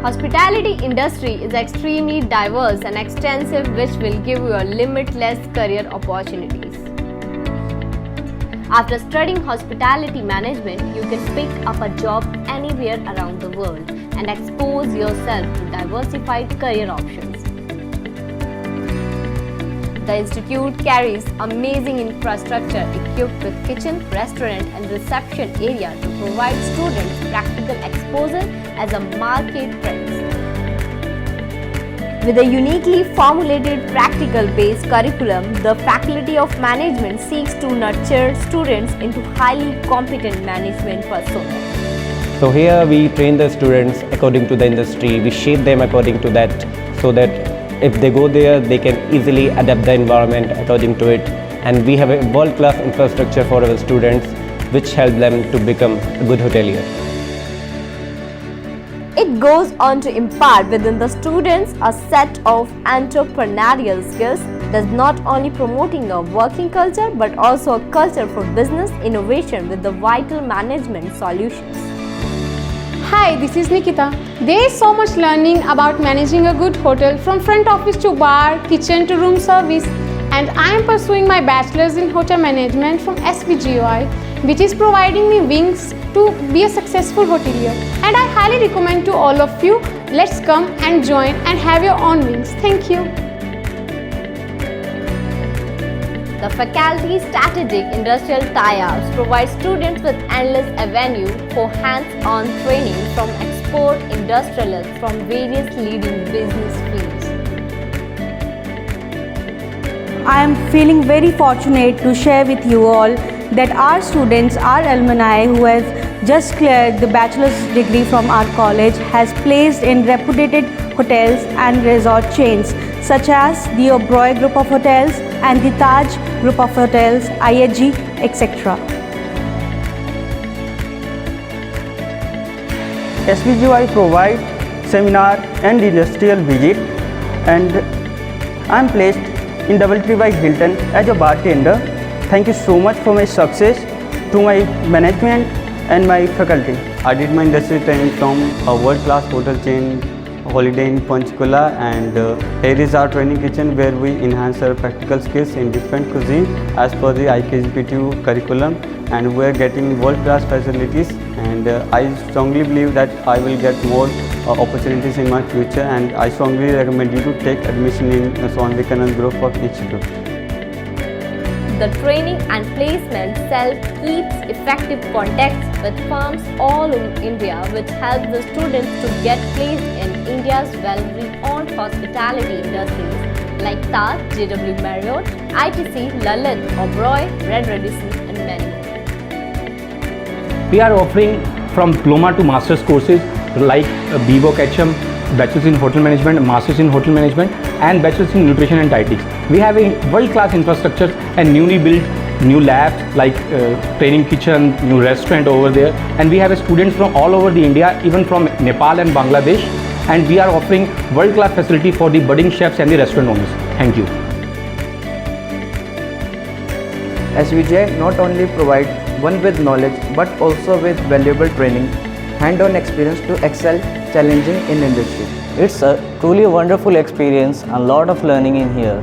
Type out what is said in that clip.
Hospitality industry is extremely diverse and extensive, which will give you a limitless career opportunities. After studying hospitality management, you can pick up a job anywhere around the world and expose yourself to diversified career options. The institute carries amazing infrastructure equipped with kitchen, restaurant and reception area to provide students practical exposure as a market trends. With a uniquely formulated practical-based curriculum, the Faculty of Management seeks to nurture students into highly competent management persona. So here we train the students according to the industry, we shape them according to that, so that if they go there, they can easily adapt the environment according to it. And we have a world-class infrastructure for our students, which help them to become a good hotelier. It goes on to impart within the students a set of entrepreneurial skills, thus not only promoting a working culture but also a culture for business innovation with the vital management solutions. Hi, this is Nikita. There is so much learning about managing a good hotel, from front office to bar, kitchen to room service, and I am pursuing my bachelor's in hotel management from SVGOI, which is providing me wings to be a successful hotelier. And I highly recommend to all of you, let's come and join and have your own wings. Thank you. The faculty's strategic industrial tie-ups provide students with endless avenue for hands-on training from expert industrialists from various leading business fields. I am feeling very fortunate to share with you all that our students, our alumni who have just cleared the bachelor's degree from our college has placed in reputed hotels and resort chains such as the Oberoi Group of Hotels and the Taj Group of Hotels, IHG, etc. SVGOI provide seminar and industrial visit, and I am placed in DoubleTree by Hilton as a bartender. Thank you so much for my success to my management and my faculty. I did my industry training from a world-class hotel chain, Holiday in Panchkula, and here is our training kitchen where we enhance our practical skills in different cuisine as per the IKGP2 curriculum, and we are getting world-class facilities, and I strongly believe that I will get more opportunities in my future, and I strongly recommend you to take admission in Swami Vivekanand Group of Institute. The training and placement cell keeps effective contacts with firms all over India, which helps the students to get placed in India's well-renowned hospitality industries like Taj, JW Marriott, ITC, Lalit, Oberoi, Red Radisson and many more. We are offering from diploma to master's courses like BVOC, Bachelor's in Hotel Management, Master's in Hotel Management and Bachelor's in Nutrition and Dietetics. We have a world-class infrastructure and newly built new labs like training kitchen, new restaurant over there, and we have students from all over the India, even from Nepal and Bangladesh, and we are offering world-class facility for the budding chefs and the restaurant owners. Thank you. SVGI not only provide one with knowledge but also with valuable training, hand-on experience to excel challenging in industry. It's a truly wonderful experience and lot of learning in here.